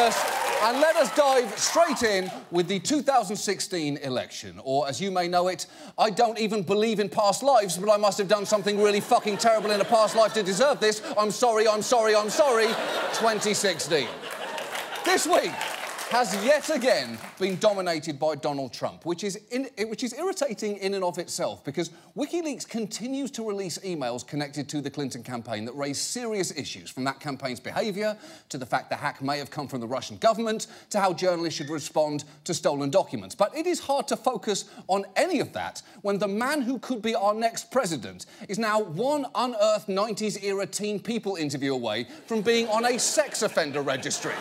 us, and let us dive straight in with the 2016 election. Or, as you may know it, I don't even believe in past lives, but I must have done something really fucking terrible in a past life to deserve this. I'm sorry, 2016. This week has yet again been dominated by Donald Trump, which is irritating in and of itself, because WikiLeaks continues to release emails connected to the Clinton campaign that raise serious issues, from that campaign's behaviour, to the fact the hack may have come from the Russian government, to how journalists should respond to stolen documents. But it is hard to focus on any of that when the man who could be our next president is now one unearthed 90s-era Teen People interview away from being on a sex offender registry.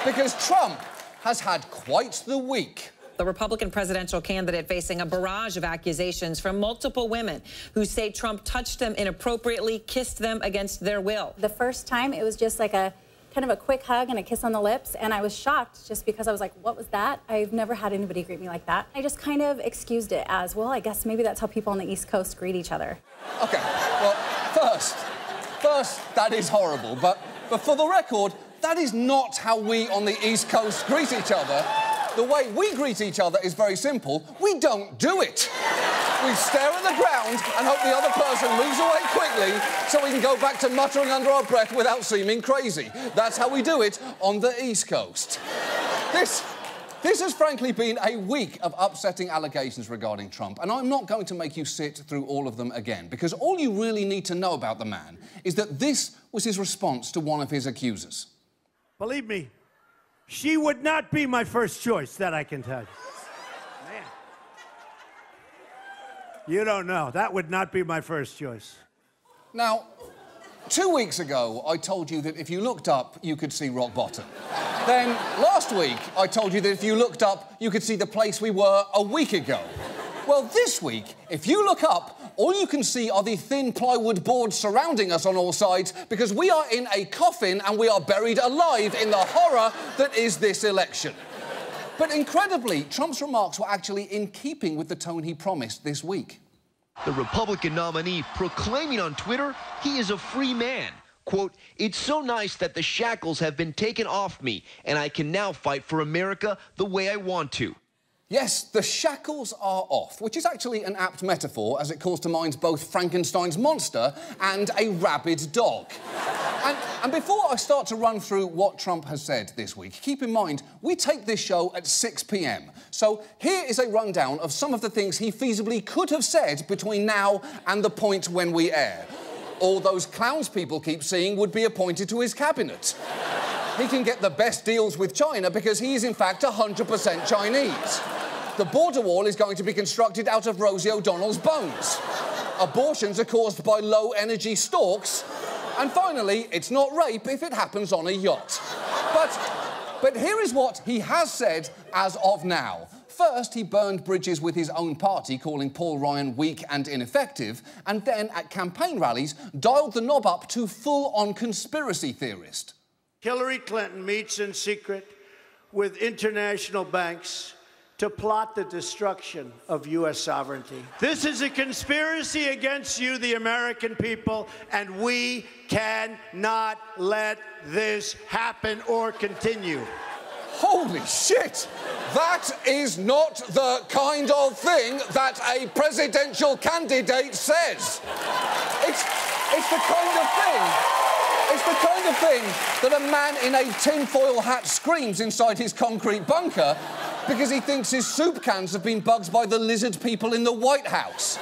Because Trump has had quite the week. The Republican presidential candidate facing a barrage of accusations from multiple women who say Trump touched them inappropriately, kissed them against their will. The first time, it was just like a kind of a quick hug and a kiss on the lips, and I was shocked just because I was like, what was that? I've never had anybody greet me like that. I just kind of excused it as, well, I guess maybe that's how people on the East Coast greet each other. OK, well, first, that is horrible, but for the record, that is not how we on the East Coast greet each other. The way we greet each other is very simple. We don't do it. We stare at the ground and hope the other person moves away quickly so we can go back to muttering under our breath without seeming crazy. That's how we do it on the East Coast. This has frankly been a week of upsetting allegations regarding Trump, and I'm not going to make you sit through all of them again, because all you really need to know about the man is that this was his response to one of his accusers. Believe me, she would not be my first choice, that I can tell you. Man. You don't know. That would not be my first choice. Now, 2 weeks ago, I told you that if you looked up, you could see rock bottom. Then, last week, I told you that if you looked up, you could see the place we were a week ago. Well, this week, if you look up, all you can see are the thin plywood boards surrounding us on all sides, because we are in a coffin and we are buried alive in the horror that is this election. But incredibly, Trump's remarks were actually in keeping with the tone he promised this week. The Republican nominee proclaiming on Twitter he is a free man. Quote, "It's so nice that the shackles have been taken off me and I can now fight for America the way I want to." Yes, the shackles are off, which is actually an apt metaphor, as it calls to mind both Frankenstein's monster and a rabid dog. And before I start to run through what Trump has said this week, keep in mind, we tape this show at 6 p.m. So here is a rundown of some of the things he feasibly could have said between now and the point when we air. All those clowns people keep seeing would be appointed to his cabinet. He can get the best deals with China because he is, in fact, 100% Chinese. The border wall is going to be constructed out of Rosie O'Donnell's bones. Abortions are caused by low-energy storks. And finally, it's not rape if it happens on a yacht. But here is what he has said as of now. First, he burned bridges with his own party, calling Paul Ryan weak and ineffective, and then, at campaign rallies, dialed the knob up to full-on conspiracy theorist. Hillary Clinton meets in secret with international banks to plot the destruction of U.S. sovereignty. This is a conspiracy against you, the American people, and we cannot let this happen or continue. Holy shit! That is not the kind of thing that a presidential candidate says. It's the kind of thing... It's the kind of thing that a man in a tinfoil hat screams inside his concrete bunker because he thinks his soup cans have been bugged by the lizard people in the White House.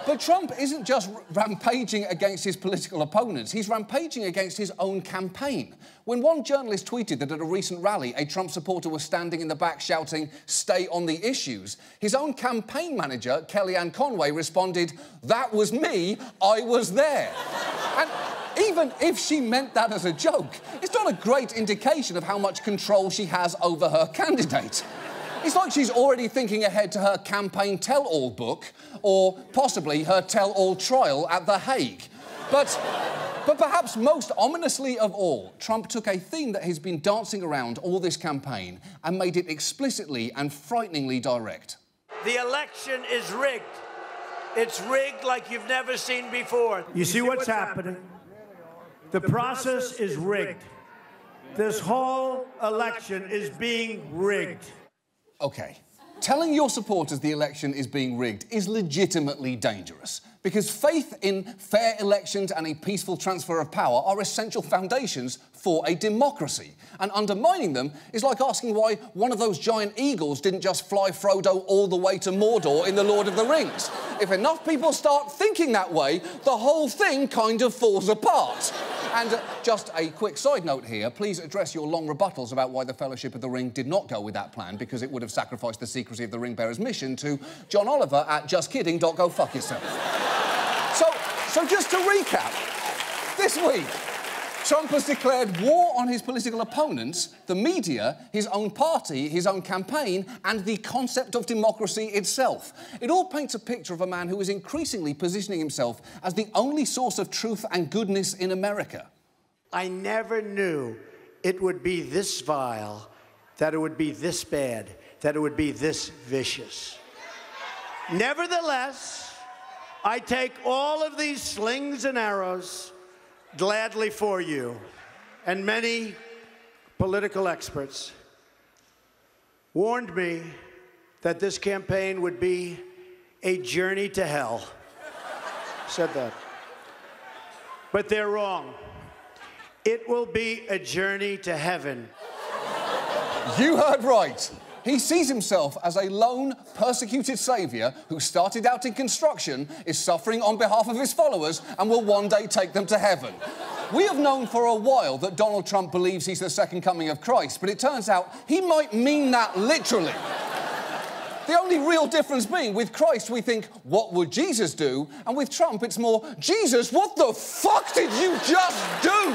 But Trump isn't just rampaging against his political opponents, he's rampaging against his own campaign. When one journalist tweeted that at a recent rally, a Trump supporter was standing in the back shouting, "Stay on the issues," his own campaign manager, Kellyanne Conway, responded, "That was me, I was there." And even if she meant that as a joke, it's not a great indication of how much control she has over her candidate. It's like she's already thinking ahead to her campaign tell-all book, or possibly her tell-all trial at The Hague. But perhaps most ominously of all, Trump took a theme that has been dancing around all this campaign and made it explicitly and frighteningly direct. The election is rigged. It's rigged like you've never seen before. You see what's happening? The process is rigged. this whole election is being rigged. OK. Telling your supporters the election is being rigged is legitimately dangerous, because faith in fair elections and a peaceful transfer of power are essential foundations for a democracy. And undermining them is like asking why one of those giant eagles didn't just fly Frodo all the way to Mordor in The Lord of the Rings. If enough people start thinking that way, the whole thing kind of falls apart. And just a quick side note here, please address your long rebuttals about why the Fellowship of the Ring did not go with that plan, because it would have sacrificed the secrecy of the Ring Bearer's mission, to John Oliver at justkidding.go-fuck-yourself. So just to recap, this week, Trump has declared war on his political opponents, the media, his own party, his own campaign, and the concept of democracy itself. It all paints a picture of a man who is increasingly positioning himself as the only source of truth and goodness in America. I never knew it would be this vile, that it would be this bad, that it would be this vicious. Nevertheless, I take all of these slings and arrows gladly for you. And many political experts warned me that this campaign would be a journey to hell. Said that. But they're wrong. It will be a journey to heaven. You heard right. He sees himself as a lone, persecuted saviour who started out in construction, is suffering on behalf of his followers, and will one day take them to heaven. We have known for a while that Donald Trump believes he's the second coming of Christ, but it turns out he might mean that literally. The only real difference being, with Christ we think, what would Jesus do? And with Trump it's more, Jesus, what the fuck did you just do?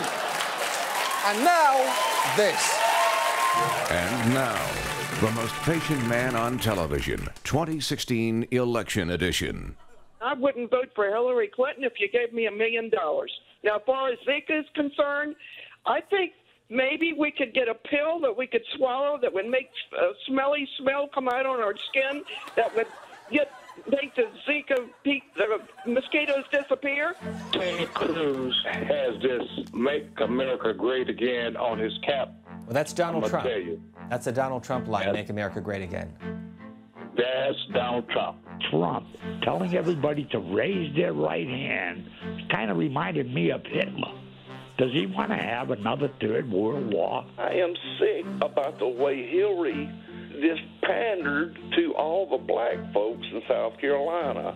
And now, this. And now, the most patient man on television, 2016 election edition. I wouldn't vote for Hillary Clinton if you gave me $1 million. Now, as far as Zika is concerned, I think maybe we could get a pill that we could swallow that would make a smelly smell come out on our skin that would make the Zika mosquitoes disappear. Ted Cruz has this "Make America Great Again" on his cap. Well, that's Donald Trump. Tell you. That's a Donald Trump line, "Make America Great Again." That's Donald Trump. Trump telling everybody to raise their right hand kind of reminded me of Hitler. Does he want to have another Third World War? I am sick about the way Hillary just pandered to all the black folks in South Carolina.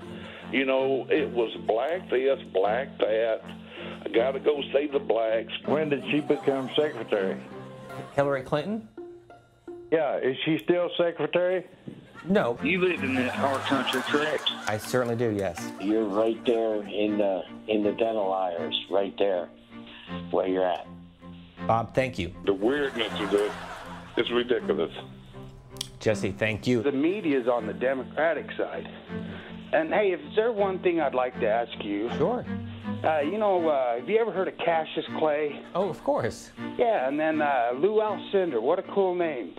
You know, it was black this, black that. I got to go save the blacks. When did she become secretary? Hillary Clinton? Yeah, is she still secretary? No. You live in our country, correct? I certainly do, yes. You're right there in the dental aisles, right there, where you're at. Bob, thank you. The weirdness of this is ridiculous. Jesse, thank you. The media is on the Democratic side. And, hey, if there one thing I'd like to ask you. Sure. Have you ever heard of Cassius Clay? Oh, of course. Yeah, and then Lou Alcindor, what a cool name.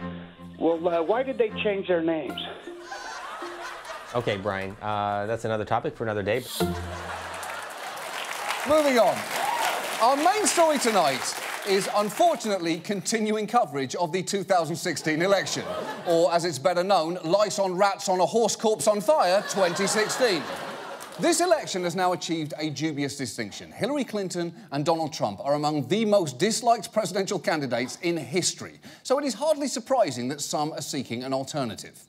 Well, why did they change their names? Okay, Brian, that's another topic for another day. Moving on. Our main story tonight is, unfortunately, continuing coverage of the 2016 election, or as it's better known, Lice on Rats on a Horse Corpse on Fire 2016. This election has now achieved a dubious distinction. Hillary Clinton and Donald Trump are among the most disliked presidential candidates in history, so it is hardly surprising that some are seeking an alternative.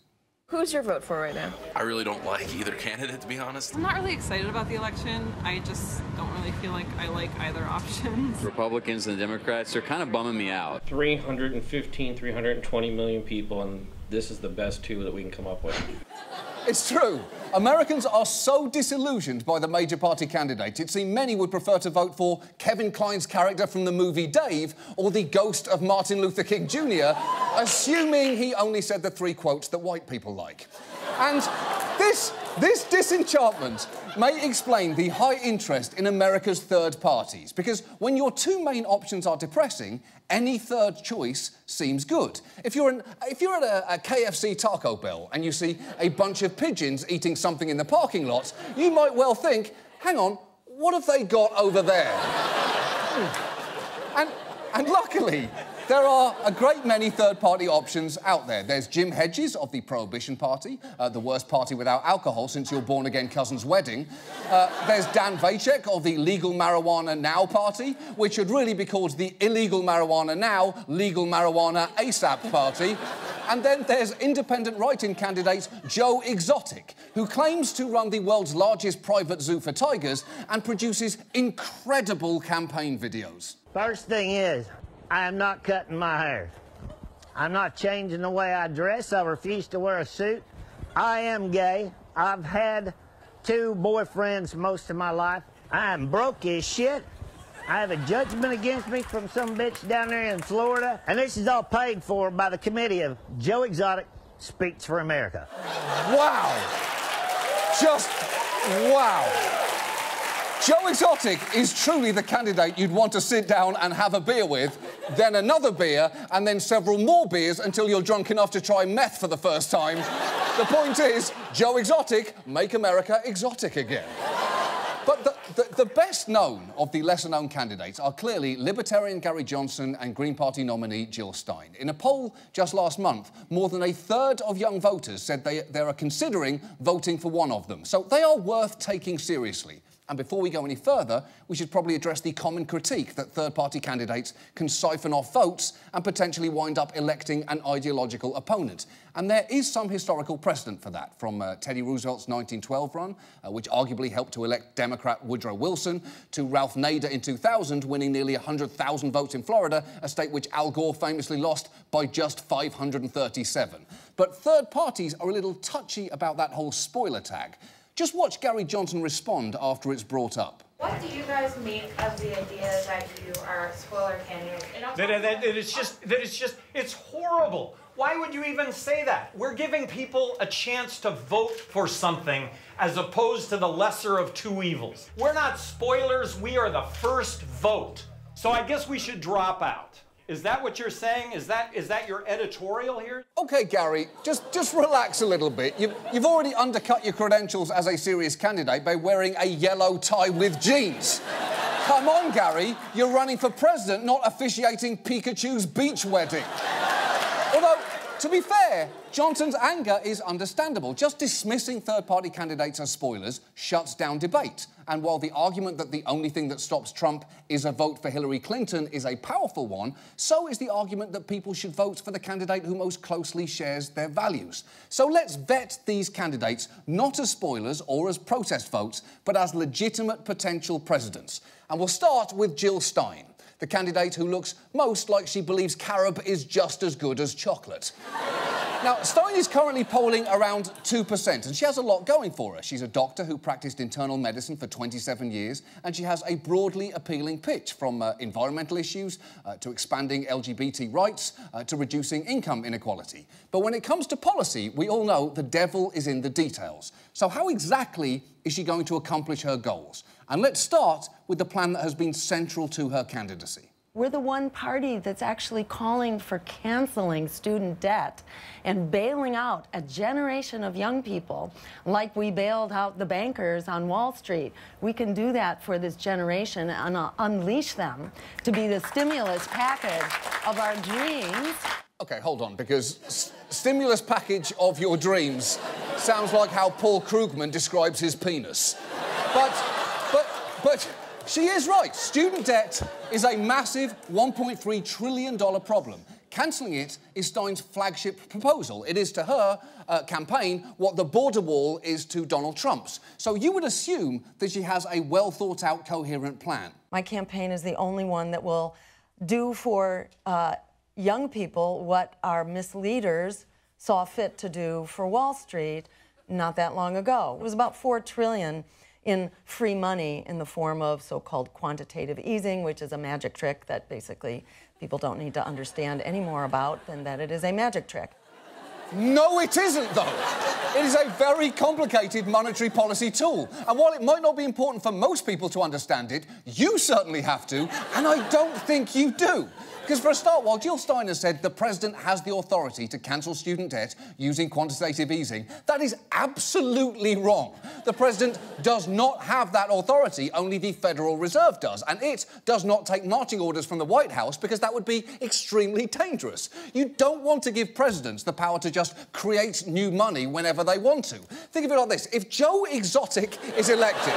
Who's your vote for right now? I really don't like either candidate, to be honest. I'm not really excited about the election. I just don't really feel like I like either option. Republicans and Democrats are kind of bumming me out. 320 million people, and this is the best two that we can come up with. It's true. Americans are so disillusioned by the major party candidates, it seems many would prefer to vote for Kevin Kline's character from the movie Dave or the ghost of Martin Luther King Jr., assuming he only said the 3 quotes that white people like. And this disenchantment may explain the high interest in America's third parties, because when your 2 main options are depressing, any third choice seems good. If you're at a KFC Taco Bell and you see a bunch of pigeons eating something in the parking lot, you might well think, hang on, what have they got over there? And luckily, There are a great many third-party options out there. There's Jim Hedges of the Prohibition Party, the worst party without alcohol since your born-again cousin's wedding. There's Dan Vacek of the Legal Marijuana Now Party, which should really be called the Illegal Marijuana Now, Legal Marijuana ASAP Party. And then there's independent write-in candidate Joe Exotic, who claims to run the world's largest private zoo for tigers and produces incredible campaign videos. First thing is, I am not cutting my hair. I'm not changing the way I dress. I refuse to wear a suit. I am gay. I've had 2 boyfriends most of my life. I am broke as shit. I have a judgment against me from some bitch down there in Florida. And this is all paid for by the committee of Joe Exotic Speaks for America. Wow. Just wow. Joe Exotic is truly the candidate you'd want to sit down and have a beer with, then another beer, and then several more beers until you're drunk enough to try meth for the first time. The point is, Joe Exotic, make America exotic again. But the best known of the lesser-known candidates are clearly Libertarian Gary Johnson and Green Party nominee Jill Stein. In a poll just last month, more than 1/3 of young voters said they are considering voting for one of them. So they are worth taking seriously. And before we go any further, we should probably address the common critique that third-party candidates can siphon off votes and potentially wind up electing an ideological opponent. And there is some historical precedent for that, from Teddy Roosevelt's 1912 run, which arguably helped to elect Democrat Woodrow Wilson, to Ralph Nader in 2000, winning nearly 100,000 votes in Florida, a state which Al Gore famously lost by just 537. But third parties are a little touchy about that whole spoiler tag. Just watch Gary Johnson respond after it's brought up. What do you guys make of the idea that you are a spoiler candidate? It's horrible. Why would you even say that? We're giving people a chance to vote for something as opposed to the lesser of 2 evils. We're not spoilers, we are the first vote. So I guess we should drop out. Is that what you're saying? Is that your editorial here? OK, Gary, just relax a little bit. You've already undercut your credentials as a serious candidate by wearing a yellow tie with jeans. Come on, Gary, you're running for president, not officiating Pikachu's beach wedding. Although, to be fair, Johnson's anger is understandable. Just dismissing third-party candidates as spoilers shuts down debate. And while the argument that the only thing that stops Trump is a vote for Hillary Clinton is a powerful one, so is the argument that people should vote for the candidate who most closely shares their values. So let's vet these candidates not as spoilers or as protest votes, but as legitimate potential presidents. And we'll start with Jill Stein, the candidate who looks most like she believes carob is just as good as chocolate. Now, Stein is currently polling around 2%, and she has a lot going for her. She's a doctor who practiced internal medicine for 27 years, and she has a broadly appealing pitch, from environmental issues to expanding LGBT rights to reducing income inequality. But when it comes to policy, we all know the devil is in the details. So how exactly is she going to accomplish her goals? And let's start with the plan that has been central to her candidacy. We're the one party that's actually calling for canceling student debt and bailing out a generation of young people like we bailed out the bankers on Wall Street. We can do that for this generation and unleash them to be the stimulus package of our dreams. OK, hold on, because stimulus package of your dreams sounds like how Paul Krugman describes his penis. But she is right. Student debt is a massive $1.3 trillion problem. Cancelling it is Stein's flagship proposal. It is to her campaign what the border wall is to Donald Trump's. So you would assume that she has a well-thought-out, coherent plan. My campaign is the only one that will do for young people what our misleaders saw fit to do for Wall Street not that long ago. It was about $4 trillion in free money in the form of so-called quantitative easing, which is a magic trick that basically people don't need to understand any more about than that it is a magic trick. No, it isn't, though. It is a very complicated monetary policy tool. And while it might not be important for most people to understand it, you certainly have to, and I don't think you do. Because for a start, while Jill Stein has said the president has the authority to cancel student debt using quantitative easing, that is absolutely wrong. The president does not have that authority, only the Federal Reserve does, and it does not take marching orders from the White House because that would be extremely dangerous. You don't want to give presidents the power to just create new money whenever they want to. Think of it like this. If Joe Exotic is elected,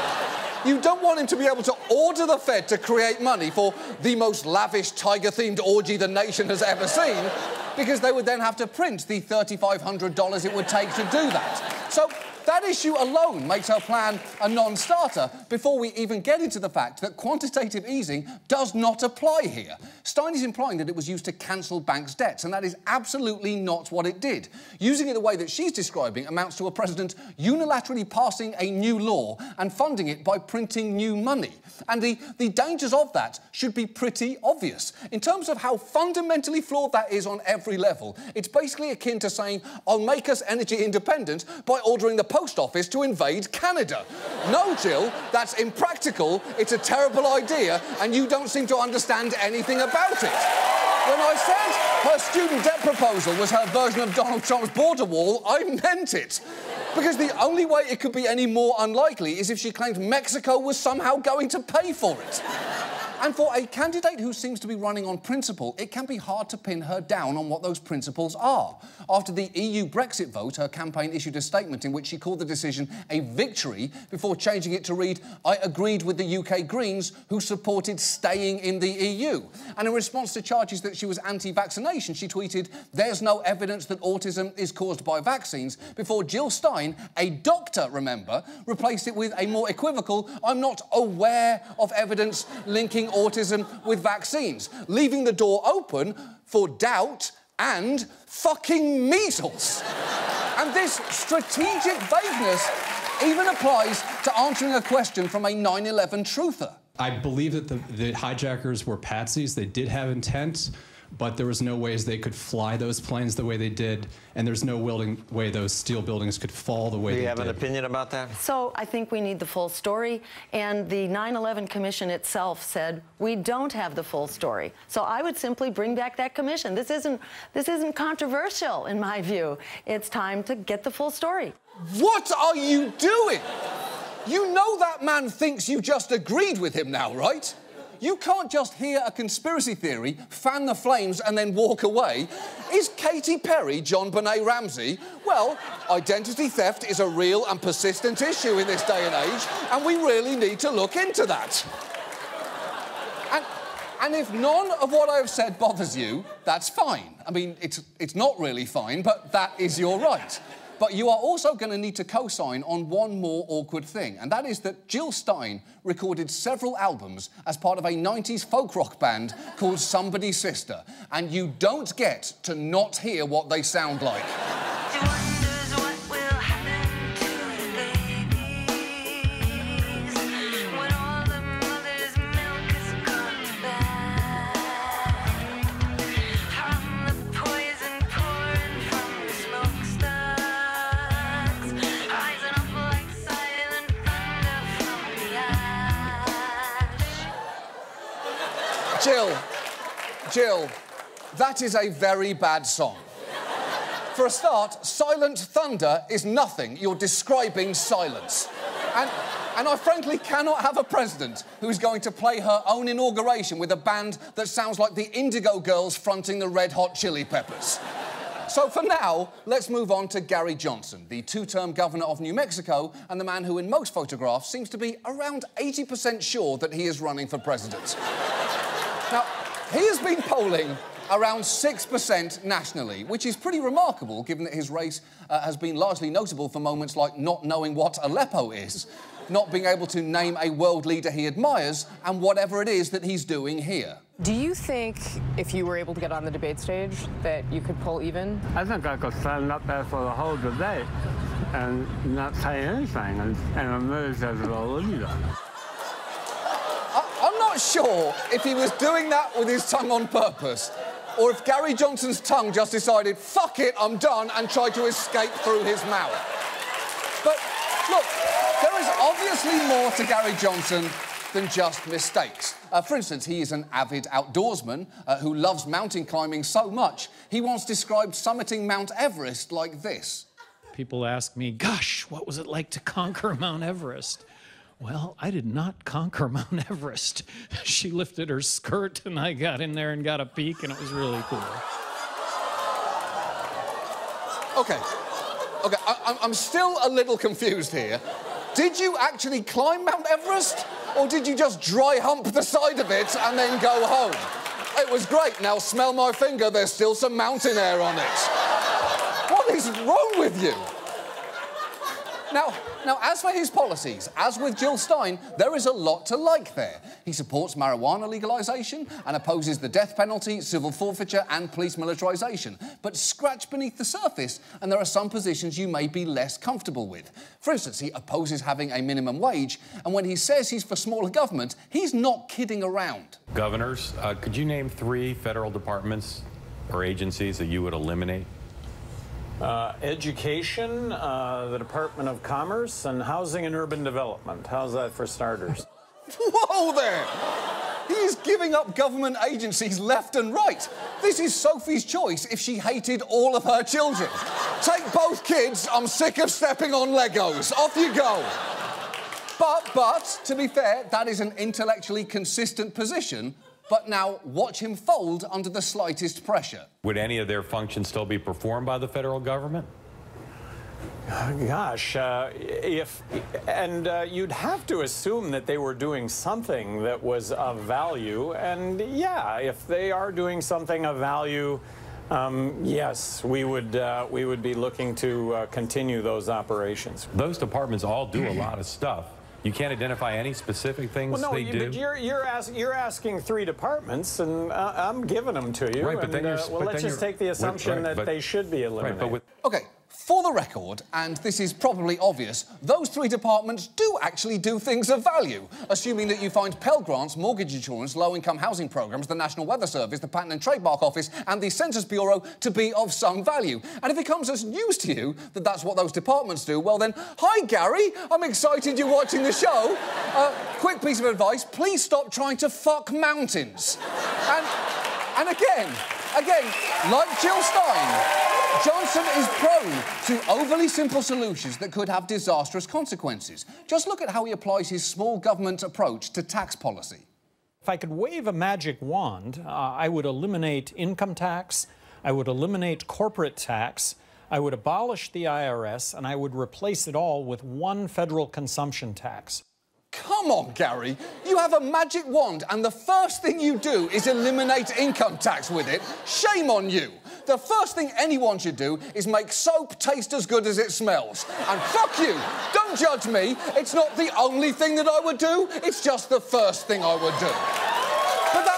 you don't want him to be able to order the Fed to create money for the most lavish tiger-themed orgy the nation has ever seen, because they would then have to print the $3,500 it would take to do that. So that issue alone makes her plan a non-starter before we even get into the fact that quantitative easing does not apply here. Stein is implying that it was used to cancel banks' debts, and that is absolutely not what it did. Using it the way that she's describing amounts to a president unilaterally passing a new law and funding it by printing new money. And the dangers of that should be pretty obvious. In terms of how fundamentally flawed that is on every level, it's basically akin to saying, I'll make us energy independent by ordering the post office to invade Canada. No, Jill, that's impractical, it's a terrible idea, and you don't seem to understand anything about it. When I said her student debt proposal was her version of Donald Trump's border wall, I meant it. Because the only way it could be any more unlikely is if she claimed Mexico was somehow going to pay for it. And for a candidate who seems to be running on principle, it can be hard to pin her down on what those principles are. After the EU Brexit vote, her campaign issued a statement in which she called the decision a victory before changing it to read, I agreed with the UK Greens who supported staying in the EU. And in response to charges that she was anti-vaccination, she tweeted, there's no evidence that autism is caused by vaccines, before Jill Stein, a doctor, remember, replaced it with a more equivocal, I'm not aware of evidence linking autism with vaccines, leaving the door open for doubt and fucking measles. And this strategic vagueness even applies to answering a question from a 9/11 truther. I believe that the hijackers were patsies. They did have intent, but there was no ways they could fly those planes the way they did, and there's no way those steel buildings could fall the way they did. Do you have an opinion about that? So I think we need the full story, and the 9/11 Commission itself said we don't have the full story. So I would simply bring back that commission. This isn't controversial, in my view. It's time to get the full story. What are you doing? You know that man thinks you just agreed with him now, right? You can't just hear a conspiracy theory, fan the flames, and then walk away. Is Katy Perry John Benet Ramsey? Well, identity theft is a real and persistent issue in this day and age, and we really need to look into that. And if none of what I've said bothers you, that's fine. I mean, it's not really fine, but that is your right. But you are also going to need to co-sign on one more awkward thing, and that is that Jill Stein recorded several albums as part of a 90s folk rock band called Somebody's Sister, and you don't get to not hear what they sound like. Jill, that is a very bad song. For a start, Silent Thunder is nothing. You're describing silence. And I frankly cannot have a president who is going to play her own inauguration with a band that sounds like the Indigo Girls fronting the Red Hot Chili Peppers. So for now, let's move on to Gary Johnson, the two-term governor of New Mexico and the man who in most photographs seems to be around 80% sure that he is running for president. Now, he has been polling around 6% nationally, which is pretty remarkable given that his race has been largely notable for moments like not knowing what Aleppo is, not being able to name a world leader he admires, and whatever it is that he's doing here. Do you think if you were able to get on the debate stage that you could pull even? I think I could stand up there for the whole debate and not say anything and emerge as a leader. I'm not sure if he was doing that with his tongue on purpose, or if Gary Johnson's tongue just decided, fuck it, I'm done, and tried to escape through his mouth. But, look, there is obviously more to Gary Johnson than just mistakes. For instance, he is an avid outdoorsman who loves mountain climbing so much, he once described summiting Mount Everest like this. People ask me, gosh, what was it like to conquer Mount Everest? Well, I did not conquer Mount Everest. She lifted her skirt and I got in there and got a peek and it was really cool. Okay, I'm still a little confused here. Did you actually climb Mount Everest? Or did you just dry hump the side of it and then go home? It was great. Now smell my finger, there's still some mountain air on it. What is wrong with you? Now, as for his policies, as with Jill Stein, there is a lot to like there. He supports marijuana legalisation and opposes the death penalty, civil forfeiture and police militarisation. But scratch beneath the surface and there are some positions you may be less comfortable with. For instance, he opposes having a minimum wage, and when he says he's for smaller government, he's not kidding around. Governors, could you name 3 federal departments or agencies that you would eliminate? Education, the Department of Commerce, and Housing and Urban Development. How's that for starters? Whoa there! He's giving up government agencies left and right. This is Sophie's choice if she hated all of her children. Take both kids, I'm sick of stepping on Legos. Off you go. But, to be fair, that is an intellectually consistent position. But now watch him fold under the slightest pressure. Would any of their functions still be performed by the federal government? Gosh, you'd have to assume that they were doing something that was of value. And yeah, if they are doing something of value, yes, we would be looking to continue those operations. Those departments all do a lot of stuff. You can't identify any specific things they do? But you're asking 3 departments, and I'm giving them to you. Right, but then let's just take the assumption that they should be eliminated. Right, OK, for the record, and this is probably obvious, those 3 departments do actually do things of value, assuming that you find Pell Grants, mortgage insurance, low-income housing programmes, the National Weather Service, the Patent and Trademark Office and the Census Bureau to be of some value. And if it comes as news to you that that's what those departments do, well then, hi Gary, I'm excited you're watching the show. Quick piece of advice, please stop trying to fuck mountains. And again, like Jill Stein, Johnson is prone to overly simple solutions that could have disastrous consequences. Just look at how he applies his small government approach to tax policy. If I could wave a magic wand, I would eliminate income tax, I would eliminate corporate tax, I would abolish the IRS, and I would replace it all with one federal consumption tax. Come on, Gary. You have a magic wand and the first thing you do is eliminate income tax with it. Shame on you. The first thing anyone should do is make soap taste as good as it smells. And fuck you. Don't judge me. It's not the only thing that I would do. It's just the first thing I would do. But that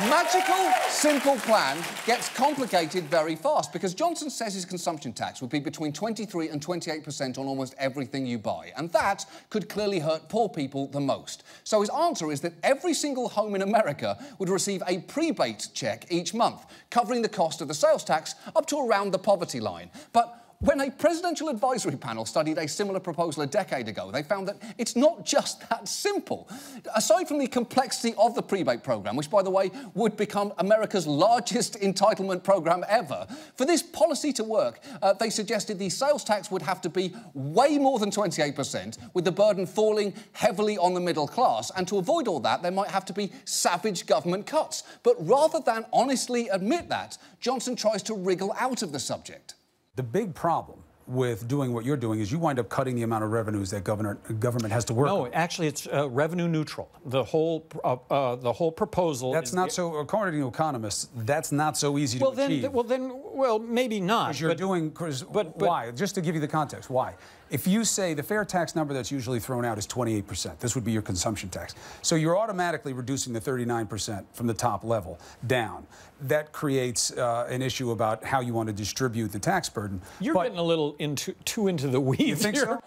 magical, simple plan gets complicated very fast because Johnson says his consumption tax would be between 23% and 28% on almost everything you buy, and that could clearly hurt poor people the most. So his answer is that every single home in America would receive a prebate check each month, covering the cost of the sales tax up to around the poverty line. But when a presidential advisory panel studied a similar proposal a decade ago, they found that it's not just that simple. Aside from the complexity of the prebate programme, which, by the way, would become America's largest entitlement programme ever, for this policy to work, they suggested the sales tax would have to be way more than 28%, with the burden falling heavily on the middle class. And to avoid all that, there might have to be savage government cuts. But rather than honestly admit that, Johnson tries to wriggle out of the subject. The big problem with doing what you're doing is you wind up cutting the amount of revenues that government has to work on. No, actually, it's revenue neutral. The whole proposal. That's not so. According to economists, that's not so easy to achieve. Well, maybe not. Because you're doing. But why? Just to give you the context, why? If you say the fair tax number that's usually thrown out is 28%, this would be your consumption tax. So you're automatically reducing the 39% from the top level down. That creates an issue about how you want to distribute the tax burden. You're getting a little too into the weeds. You think so?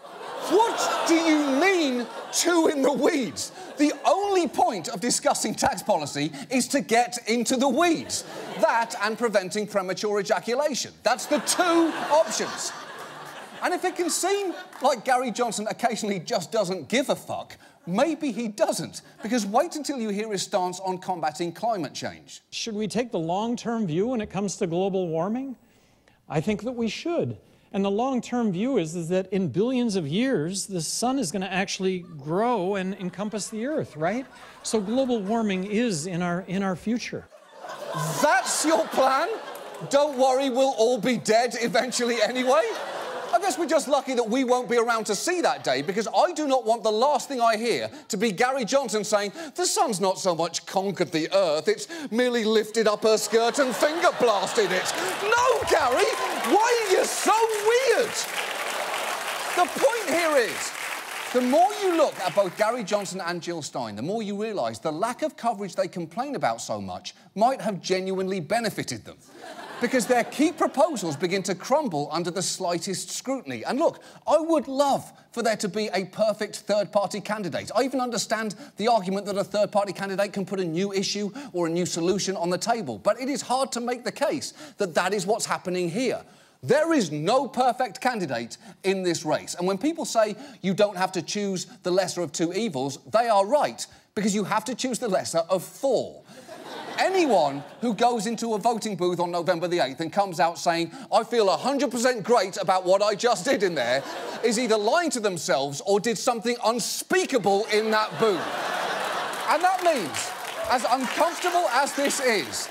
What do you mean, too in the weeds? The only point of discussing tax policy is to get into the weeds. That and preventing premature ejaculation. That's the 2 options. And if it can seem like Gary Johnson occasionally just doesn't give a fuck, maybe he doesn't, because wait until you hear his stance on combating climate change. Should we take the long-term view when it comes to global warming? I think that we should. And the long-term view is that in billions of years, the sun is going to actually grow and encompass the Earth, right? So global warming is in our future. That's your plan? Don't worry, we'll all be dead eventually anyway? I guess we're just lucky that we won't be around to see that day, because I do not want the last thing I hear to be Gary Johnson saying, the sun's not so much conquered the Earth, it's merely lifted up her skirt and finger blasted it. No, Gary! Why are you so weird? The point here is, the more you look at both Gary Johnson and Jill Stein, the more you realise the lack of coverage they complain about so much might have genuinely benefited them. Because their key proposals begin to crumble under the slightest scrutiny. And look, I would love for there to be a perfect third-party candidate. I even understand the argument that a third-party candidate can put a new issue or a new solution on the table. But it is hard to make the case that that is what's happening here. There is no perfect candidate in this race. And when people say you don't have to choose the lesser of two evils, they are right, because you have to choose the lesser of four. Anyone who goes into a voting booth on November the 8th and comes out saying, I feel 100% great about what I just did in there, is either lying to themselves or did something unspeakable in that booth. And that means, as uncomfortable as this is,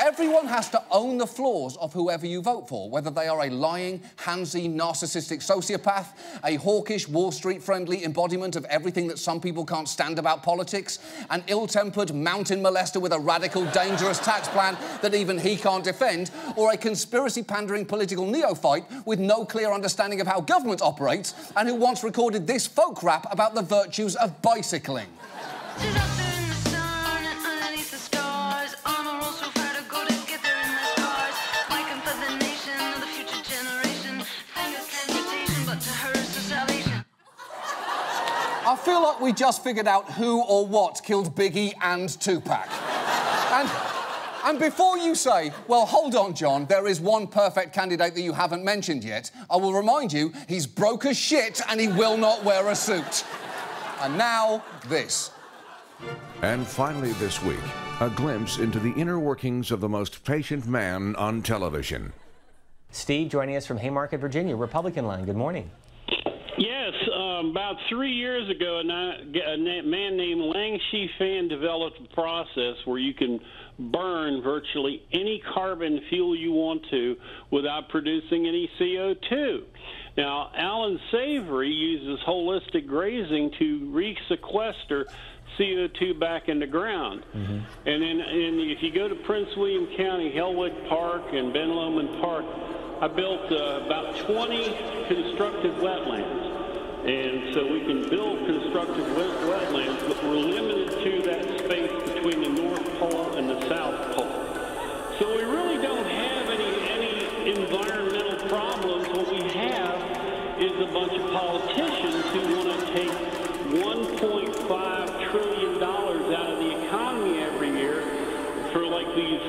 everyone has to own the flaws of whoever you vote for, whether they are a lying, handsy, narcissistic sociopath, a hawkish, Wall Street-friendly embodiment of everything that some people can't stand about politics, an ill-tempered mountain molester with a radical, dangerous tax plan that even he can't defend, or a conspiracy-pandering political neophyte with no clear understanding of how government operates and who once recorded this folk rap about the virtues of bicycling. I feel like we just figured out who or what killed Biggie and Tupac. And before you say, well, hold on, John, there is one perfect candidate that you haven't mentioned yet, I will remind you, he's broke as shit and he will not wear a suit. And now, this. And finally this week, a glimpse into the inner workings of the most patient man on television. Steve joining us from Haymarket, Virginia, Republican line. Good morning. Yes, about 3 years ago, a man named Lang Shifan developed a process where you can burn virtually any carbon fuel you want to without producing any CO2. Now, Alan Savory uses holistic grazing to re-sequester CO2 back in the ground. Mm-hmm. And then if you go to Prince William County, Hellwick Park and Ben Lomond Park, I built about 20 constructed wetlands. And so we can build constructed wetlands, but we're limited to that space between the North Pole and the South Pole. So we really don't have any environmental problems. What we have is a bunch of politicians who want to take $1.5 trillion out of the economy every year for like these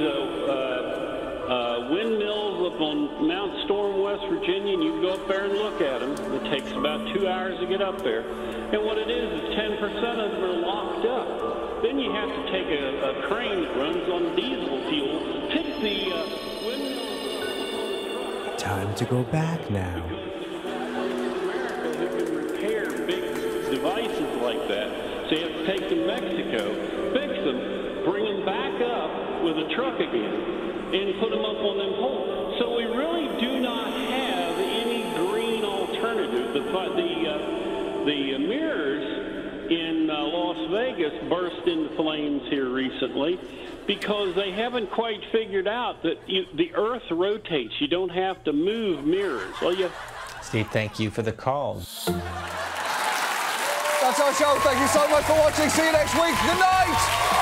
windmills up on Mount Storm, West Virginia, and you can go up there and look at them. It takes about 2 hours to get up there. And what it is 10% of them are locked up. Then you have to take a crane that runs on diesel fuel, pick the windmill. Time to go back now. America who can repair big devices like that. So you have to take them to Mexico, fix them, bring them back up with a truck again, and put them up on them poles. So we really do not have any green alternative. The mirrors in Las Vegas burst into flames here recently because they haven't quite figured out that the Earth rotates. You don't have to move mirrors. Well, Steve, thank you for the call. That's our show. Thank you so much for watching. See you next week. Good night.